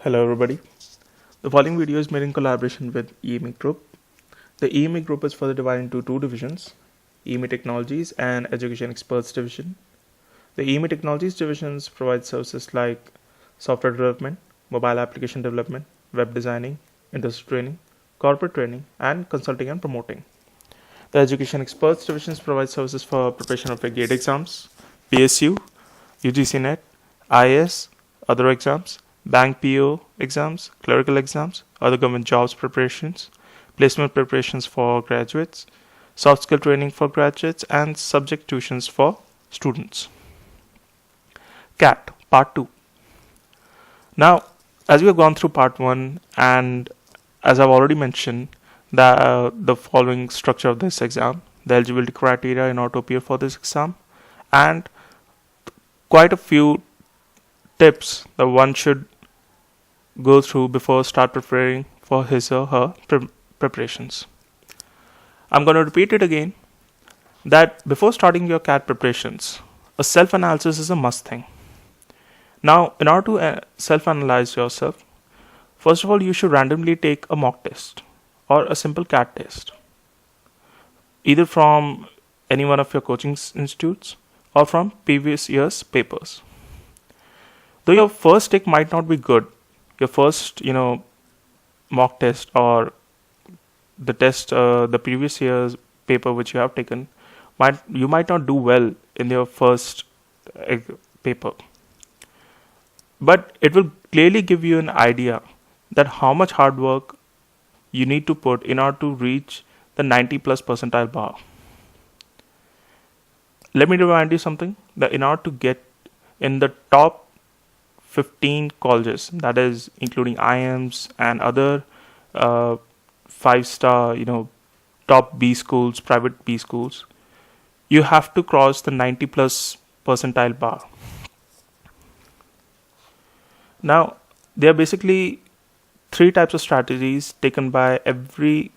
Hello everybody. The following video is made in collaboration with EME Group. The EME Group is further divided into two divisions, EME Technologies and Education Experts Division. The EME Technologies divisions provide services like software development, mobile application development, web designing, industry training, corporate training, and consulting and promoting. The Education Experts divisions provide services for preparation of GATE exams, PSU, UGC NET, IAS, other exams, bank PO exams, clerical exams, other government jobs preparations, placement preparations for graduates, soft skill training for graduates, and subject tuitions for students. CAT Part 2. Now, as we have gone through Part 1 and as I've already mentioned, the following structure of this exam, the eligibility criteria in order to appear for this exam, and quite a few tips that one should go through before start preparing for his or her preparations. I'm going to repeat it again that before starting your CAT preparations, a self-analysis is a must thing. Now, in order to self-analyze yourself, first of all, you should randomly take a mock test or a simple CAT test, either from any one of your coaching institutes or from previous year's papers. Though your first take might not be good, your first, mock test or the test, the previous year's paper which you have taken, you might not do well in your first paper. But it will clearly give you an idea that how much hard work you need to put in order to reach the 90 plus percentile bar. Let me remind you something, that in order to get in the top 15 colleges, that is including IIMs and other 5-star, top B schools, private B schools, you have to cross the 90 plus percentile bar. Now, there are basically 3 types of strategies taken by every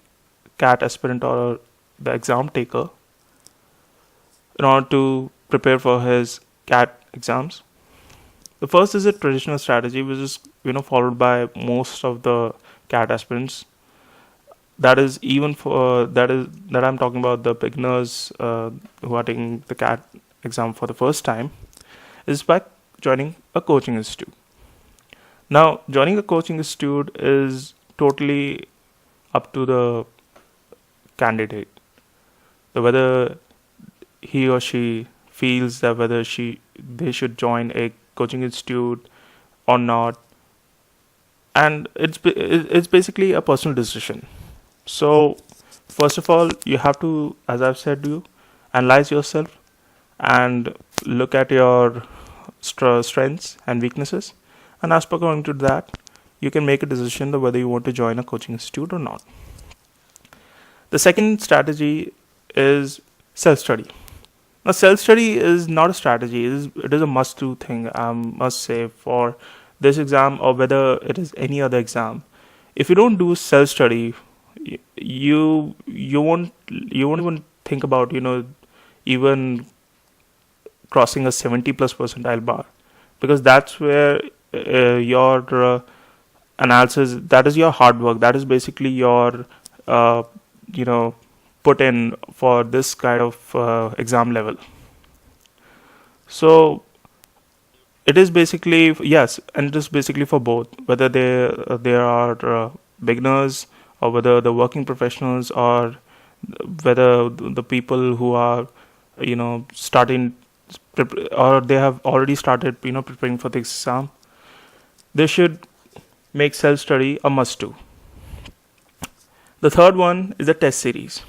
CAT aspirant or the exam taker in order to prepare for his CAT exams. The first is a traditional strategy, which is followed by most of the CAT aspirants. That is even for that I'm talking about the beginners who are taking the CAT exam for the first time, is by joining a coaching institute. Now, joining a coaching institute is totally up to the candidate, whether he or she feels that whether they should join a coaching institute or not, and it's basically a personal decision. So first of all, you have to, as I've said to you, analyze yourself and look at your strengths and weaknesses, and as per according to that, you can make a decision of whether you want to join a coaching institute or not. The second strategy is self-study. Now, self-study is not a strategy. It is a must-do thing, I must say, for this exam or whether it is any other exam. If you don't do self-study, you won't even think about even crossing a 70 plus percentile bar, because that's where your analysis, that is your hard work, that is basically your put in for this kind of exam level. So it is basically, yes, and it is basically for both, whether they are beginners or whether the working professionals or whether the people who are starting or they have already started preparing for the exam. They should make self-study a must-do. The third one is the test series.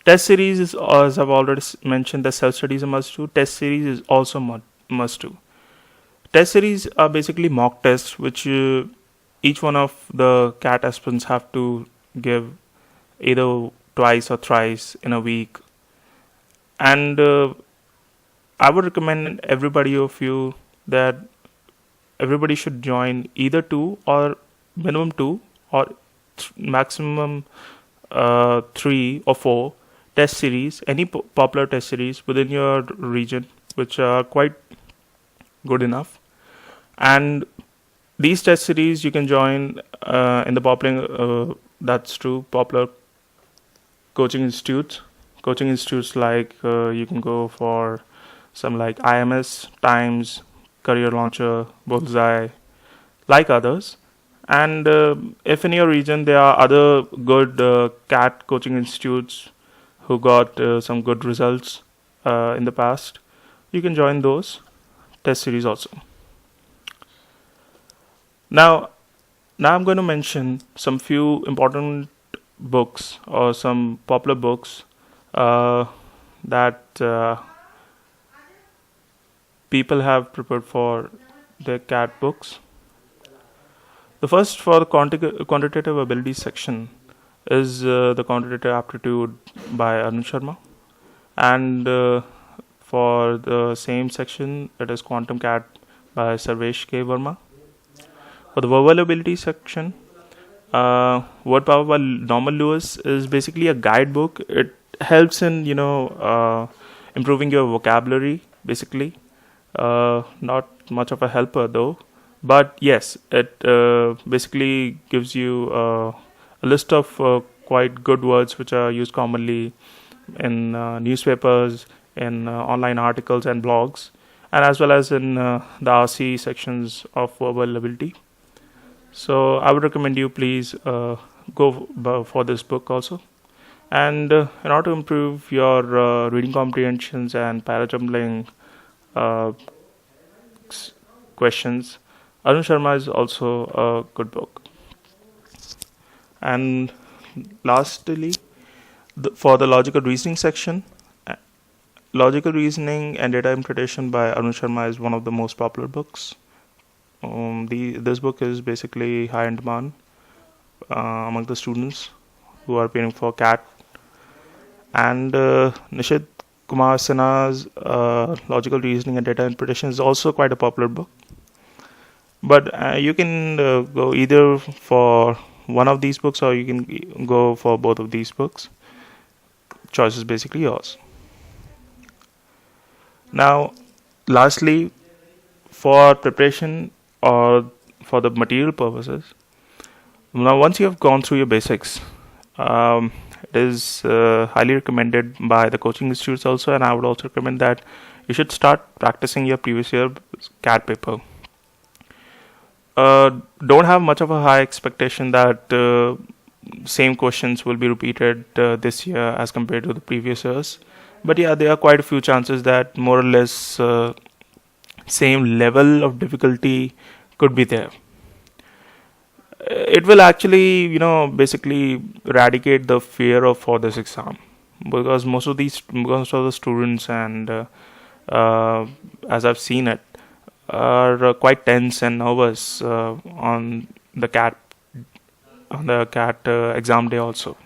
Test series is, as I've already mentioned, the self-study is a must-do. Test series is also must-do. Test series are basically mock tests, which each one of the CAT aspirants have to give either twice or thrice in a week. And I would recommend everybody of you that everybody should join either 2 or minimum 2 or maximum 3 or 4 test series, any popular test series within your region, which are quite good enough. And These test series you can join in the popular coaching institutes. Coaching institutes like you can go for some like IMS, Times, Career Launcher, Bullseye, like others. And if in your region there are other good CAT coaching institutes who got some good results in the past, you can join those test series also. Now, I'm going to mention some few important books or some popular books that people have prepared for their CAT books. The first for the quantitative ability section is the quantitative aptitude by Arun Sharma, and for the same section it is quantum CAT by Sarvesh K. Verma. For the verbal ability section, Word Power by Norman Lewis is basically a guidebook. It helps in improving your vocabulary basically. Not much of a helper though, but yes, it basically gives you a list of quite good words which are used commonly in newspapers, in online articles and blogs, and as well as in the RC sections of verbal ability. So I would recommend you please go for this book also. And in order to improve your reading comprehensions and parajumbling questions, Arun Sharma is also a good book. And lastly, for the logical reasoning section, logical reasoning and data interpretation by Arun Sharma is one of the most popular books. This book is basically high in demand among the students who are preparing for CAT. And Nishit Kumar Sinha's Logical Reasoning and Data Interpretation is also quite a popular book. But you can go either for one of these books or you can go for both of these books. Choice is basically yours. Now, lastly, for preparation or for the material purposes, now once you have gone through your basics, it is highly recommended by the coaching institutes also, and I would also recommend that you should start practicing your previous year CAT paper. Don't have much of a high expectation that same questions will be repeated this year as compared to the previous years. But yeah, there are quite a few chances that more or less same level of difficulty could be there. It will actually, basically eradicate the fear for this exam, because most of the students and as I've seen it, are quite tense and nervous on the CAT exam day also.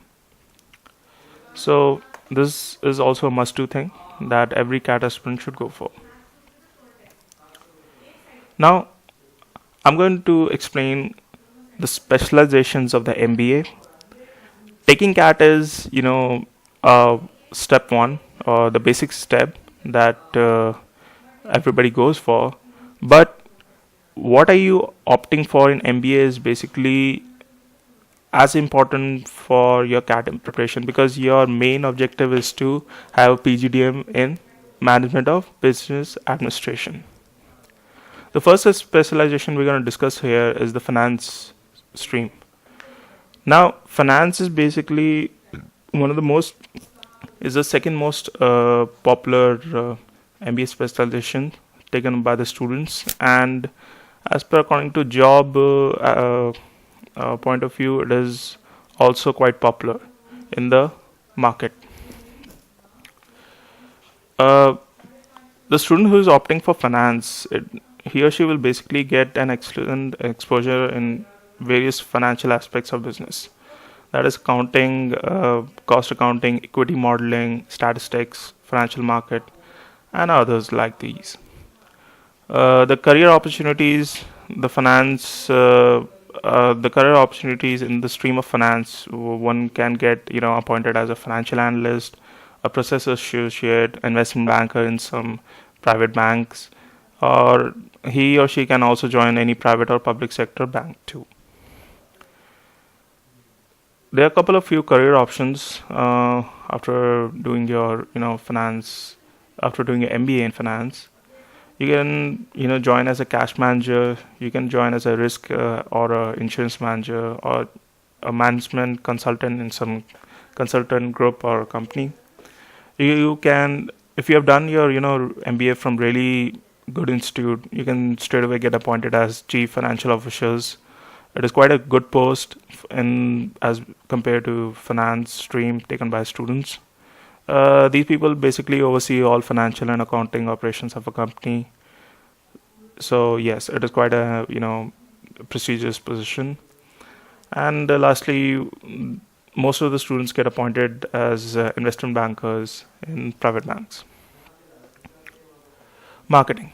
So this is also a must-do thing that every CAT aspirant should go for. Now, I'm going to explain the specializations of the MBA. Taking CAT is, step one or the basic step that everybody goes for. But what are you opting for in MBA is basically as important for your CAT preparation, because your main objective is to have a PGDM in Management of Business Administration. The first specialization we're going to discuss here is the finance stream. Now, finance is basically the second most popular MBA specialization taken by the students, and as per according to job point of view, it is also quite popular in the market. The student who is opting for finance, he or she will basically get an excellent exposure in various financial aspects of business. That is accounting, cost accounting, equity modeling, statistics, financial market, and others like these. The career opportunities, the career opportunities in the stream of finance, one can get appointed as a financial analyst, a process associate, investment banker in some private banks, or he or she can also join any private or public sector bank too. There are a couple of few career options after doing your finance, after doing your MBA in finance. You can join as a cash manager. You can join as a risk or a insurance manager or a management consultant in some consultant group or company. You can, if you have done your MBA from really good institute, you can straight away get appointed as chief financial officers. It is quite a good post in as compared to finance stream taken by students. These people basically oversee all financial and accounting operations of a company. So yes, it is quite a prestigious position. And lastly, most of the students get appointed as investment bankers in private banks. Marketing.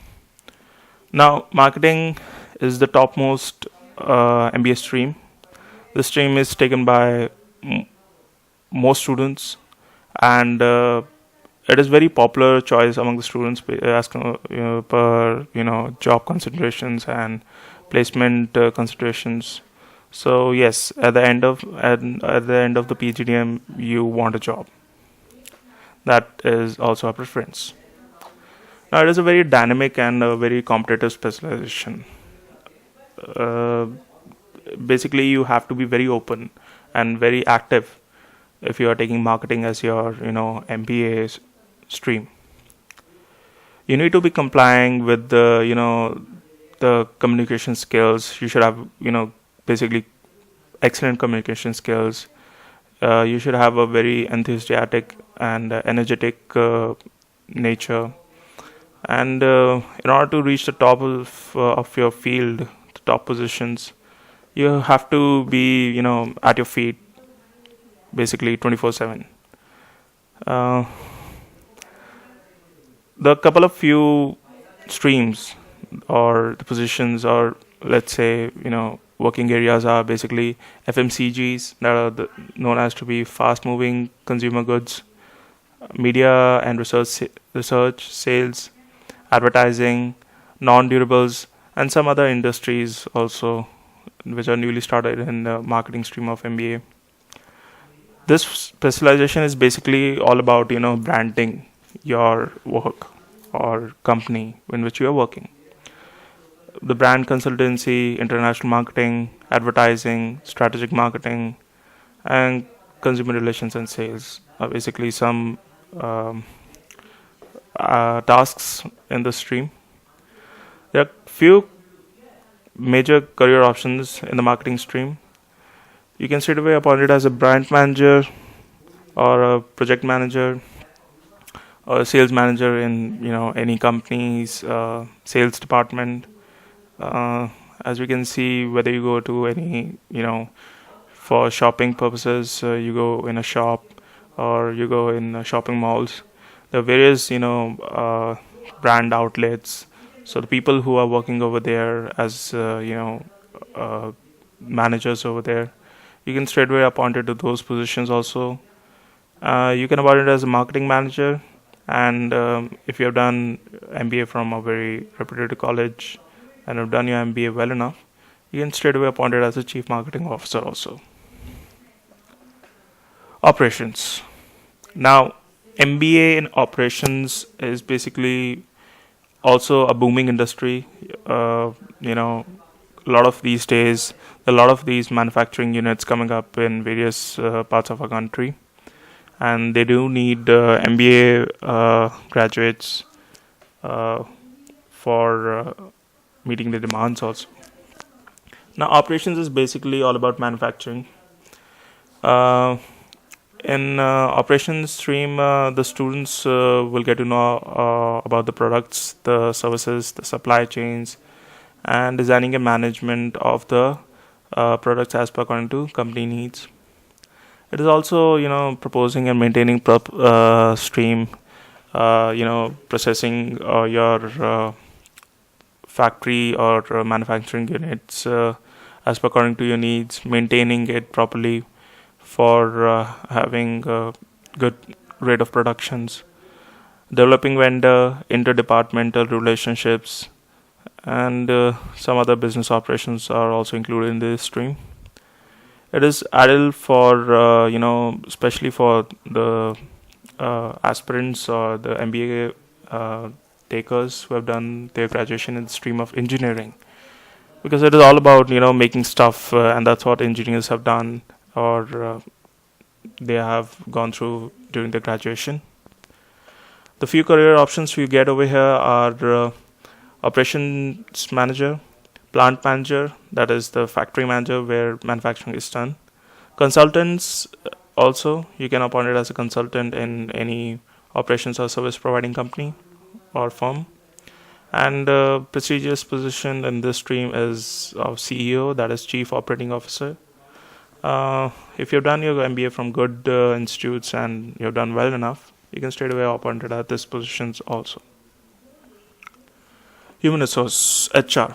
Now, marketing is the topmost MBA stream. This stream is taken by most students, and it is very popular choice among the students as per job considerations and placement considerations. So yes, at the end of the PGDM, you want a job. That is also a preference. Now, it is a very dynamic and a very competitive specialization. Uh, Basically, you have to be very open and very active if you are taking marketing as your MBA stream. You need to be complying with the communication skills. You should have basically excellent communication skills. You should have a very enthusiastic and energetic nature. And in order to reach the top of your field, the top positions, you have to be at your feet basically 24/7. The couple of few streams or the positions, or let's say working areas, are basically FMCGs, that are known as to be fast moving consumer goods, media and research, sales, advertising, non-durables, and some other industries also, which are newly started in the marketing stream of MBA. This specialization is basically all about branding your work or company in which you are working. The brand consultancy, international marketing, advertising, strategic marketing, and consumer relations and sales are basically some tasks in the stream. There are few major career options in the marketing stream. You can straight away appointed as a brand manager or a project manager or a sales manager in any company's sales department. As we can see, whether you go to any for shopping purposes, you go in a shop or you go in shopping malls. There are various brand outlets. So the people who are working over there as managers over there, you can straight away appointed to those positions also. You can appoint it as a marketing manager, and if you have done MBA from a very reputed college and have done your MBA well enough, you can straight away appointed as a chief marketing officer also. Operations. Now, MBA in operations is basically also a booming industry. A lot of these days, a lot of these manufacturing units coming up in various parts of our country, and they do need MBA graduates for meeting the demands also. Now, operations is basically all about manufacturing. In operations stream, the students will get to know about the products, the services, the supply chains, and designing and management of the products as per according to company needs. It is also proposing and maintaining stream, processing your factory or manufacturing units as per according to your needs, maintaining it properly for having a good rate of productions, developing vendor interdepartmental relationships, and some other business operations are also included in this stream. It is ideal for especially for the aspirants or the MBA takers who have done their graduation in the stream of engineering, because it is all about making stuff, and that's what engineers have done, or they have gone through during their graduation. The few career options we get over here are operations manager, plant manager, that is the factory manager where manufacturing is done. Consultants, also you can appoint it as a consultant in any operations or service providing company or firm. And prestigious position in this stream is of CEO, that is Chief Operating Officer. If you've done your MBA from good institutes and you've done well enough, you can straight away appointed at this positions also. Human resource, HR.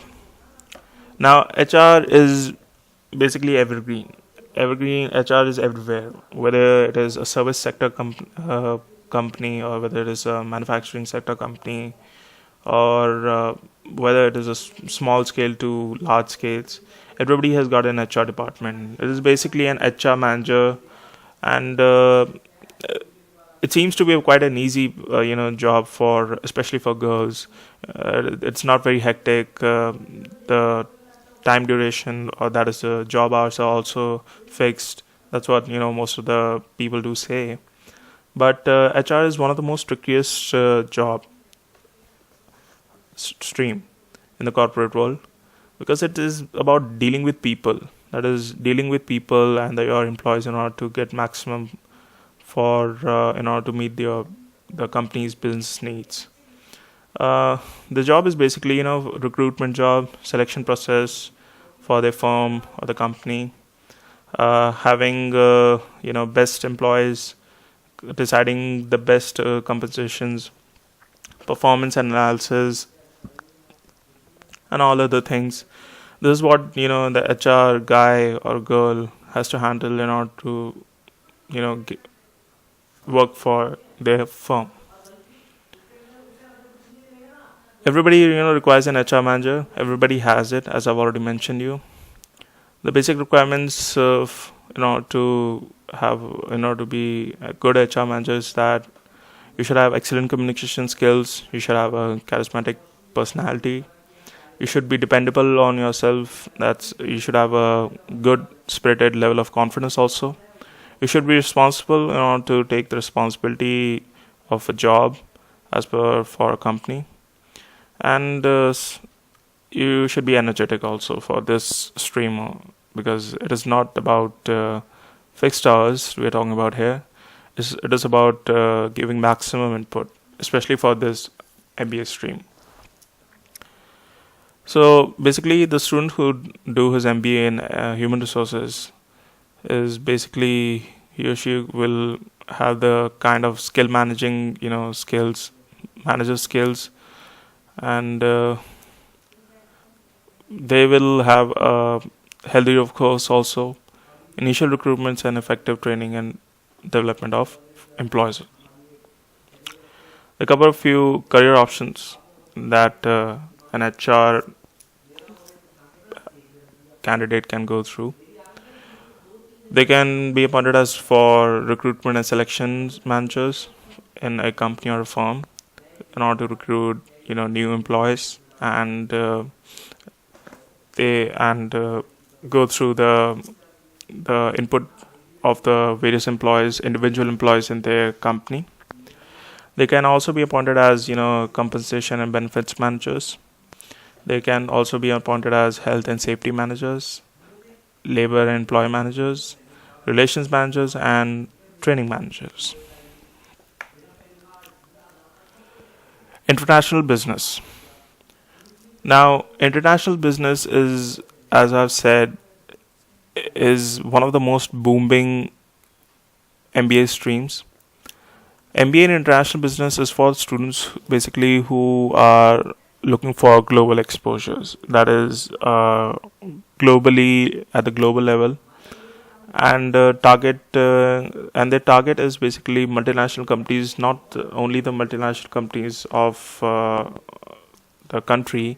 Now, HR is basically evergreen. Evergreen HR is everywhere, whether it is a service sector company, or whether it is a manufacturing sector company, or whether it is a small scale to large scales. Everybody has got an HR department. It is basically an HR manager, and it seems to be quite an easy job for, especially for girls. It's not very hectic. The time duration, or that is the job hours, are also fixed. That's what most of the people do say. But HR is one of the most trickiest job stream in the corporate world, because it is about dealing with people. That is, dealing with people and your employees in order to get maximum for in order to meet the company's business needs. The job is basically recruitment job, selection process for the firm or the company, having best employees, deciding the best compensations, performance analysis, and all other things. This is what the HR guy or girl has to handle in order to work for their firm. Everybody requires an HR manager. Everybody has it, as I've already mentioned you. The basic requirements of in order to be a good HR manager is that you should have excellent communication skills. You should have a charismatic personality. You should be dependable on yourself. You should have a good spirited level of confidence also. You should be responsible in order to take the responsibility of a job as per for a company. And you should be energetic also for this stream, because it is not about fixed hours we are talking about here. It is about giving maximum input, especially for this MBA stream. So basically, the student who do his MBA in human resources is basically he or she will have the kind of skill managing skills, manager skills, and they will have a healthy, of course, also initial recruitments and effective training and development of employees. They cover a few career options that an HR candidate can go through. They can be appointed as for recruitment and selections managers in a company or a firm in order to recruit new employees, and go through the input of the various individual employees in their company. They can also be appointed as compensation and benefits managers. They can also be appointed as health and safety managers, labor and employee managers, relations managers, and training managers. International business. Now, international business is, as I've said, is one of the most booming MBA streams. MBA in international business is for students basically who are looking for global exposures, that is globally at the global level, and their target is basically multinational companies, not only the multinational companies of the country,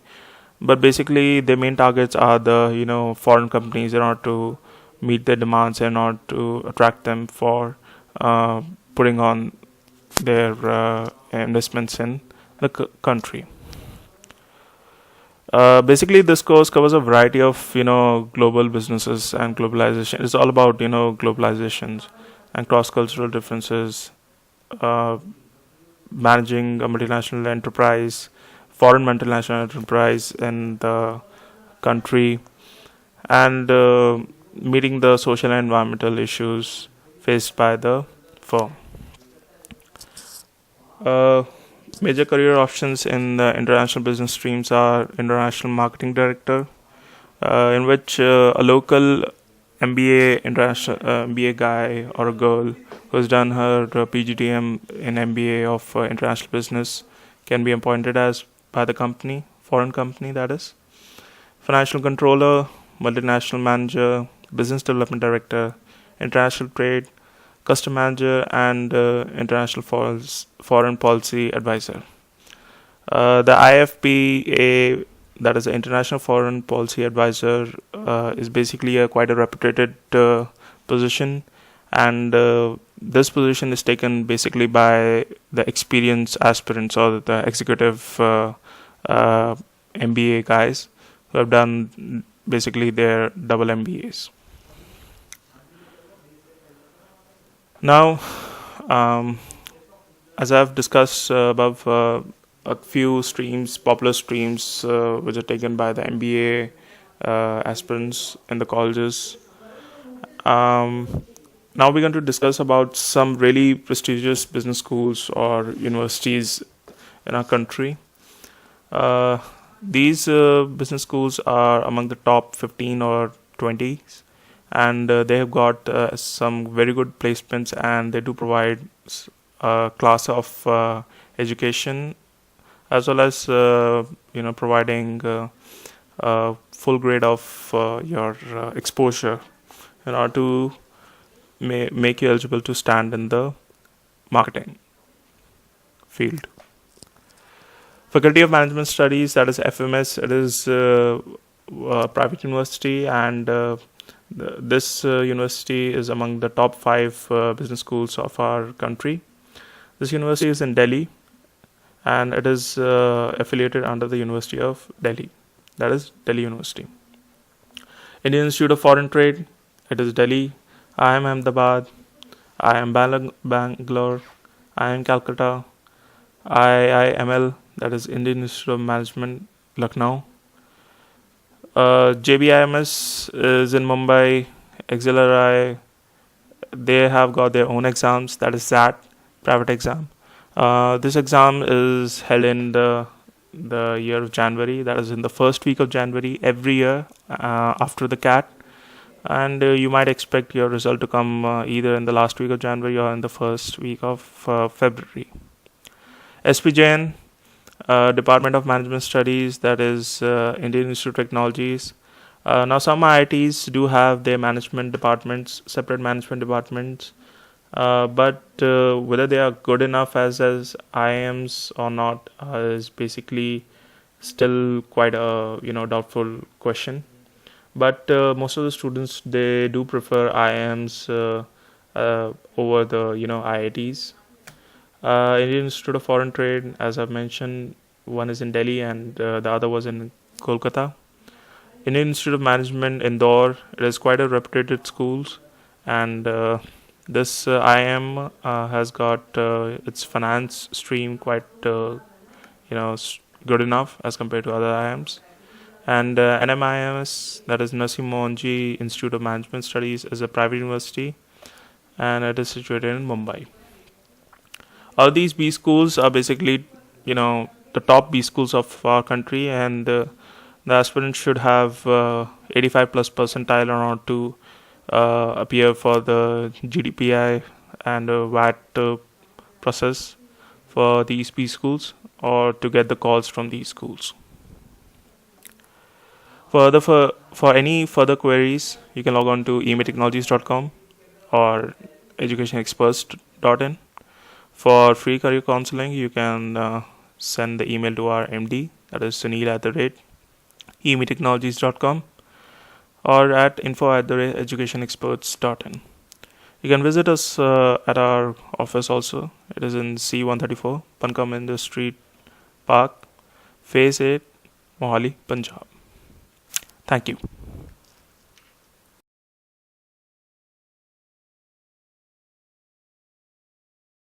but basically their main targets are the foreign companies in order to meet their demands and in order to attract them for putting on their investments in the country. Basically, this course covers a variety of global businesses and globalization. It's all about globalizations and cross-cultural differences, uh, managing a multinational enterprise, foreign multinational enterprise in the country, and meeting the social and environmental issues faced by the firm. Uh, Major career options in the international business streams are international marketing director, in which a local MBA international MBA guy or a girl who has done her PGDM in MBA of international business can be appointed as by the company, foreign company that is. Financial controller, multinational manager, business development director, international trade, custom manager, and international foreign policy advisor. The IFPA, that is the International Foreign Policy Advisor, is basically quite a reputed position, and this position is taken basically by the experienced aspirants or the executive MBA guys who have done basically their double MBAs. Now, as I've discussed above, a few streams, popular streams, which are taken by the MBA aspirants in the colleges. Now we're going to discuss about some really prestigious business schools or universities in our country. These business schools are among the top 15 or 20, and they have got some very good placements, and they do provide a class of education, as well as providing a full grade of your exposure in order to make you eligible to stand in the marketing field. Faculty of Management Studies, that is FMS, it is a private university, and this university is among the top 5 business schools of our country. This university is in Delhi, and it is affiliated under the University of Delhi, that is Delhi University. Indian Institute of Foreign Trade, it is Delhi. IIM Ahmedabad, IIM Bangalore, IIM Calcutta, IIML, that is Indian Institute of Management, Lucknow. JBIMS is in Mumbai. XLRI, they have got their own exams, that is SAT, private exam. This exam is held in the year of January, that is in the first week of January every year after the CAT, and you might expect your result to come either in the last week of January or in the first week of February. SPJN, Department of Management Studies, that is Indian Institute of Technologies. Now some IITs do have their management departments, separate management departments, but whether they are good enough as IIMs or not is basically still quite a doubtful question. But most of the students, they do prefer IIMs over the IITs. Indian Institute of Foreign Trade, as I've mentioned, one is in Delhi and the other was in Kolkata. Indian Institute of Management, Indore, it is quite a reputed school, and this IIM has got its finance stream quite good enough as compared to other IIMs. And NMIMS, that is Narsee Monjee Institute of Management Studies, is a private university, and it is situated in Mumbai. All these B schools are basically the top B schools of our country, and the aspirant should have 85 plus percentile in order to appear for the GDPI and VAT process for these B schools, or to get the calls from these schools. For any further queries, you can log on to ematechnologies.com or educationexperts.in. For free career counseling, you can send the email to our MD, that is sunil emetechnologies.com or at info@educationexperts.in. You can visit us at our office also. It is in C134, Puncom Industry Park, Phase 8, Mohali, Punjab. Thank you.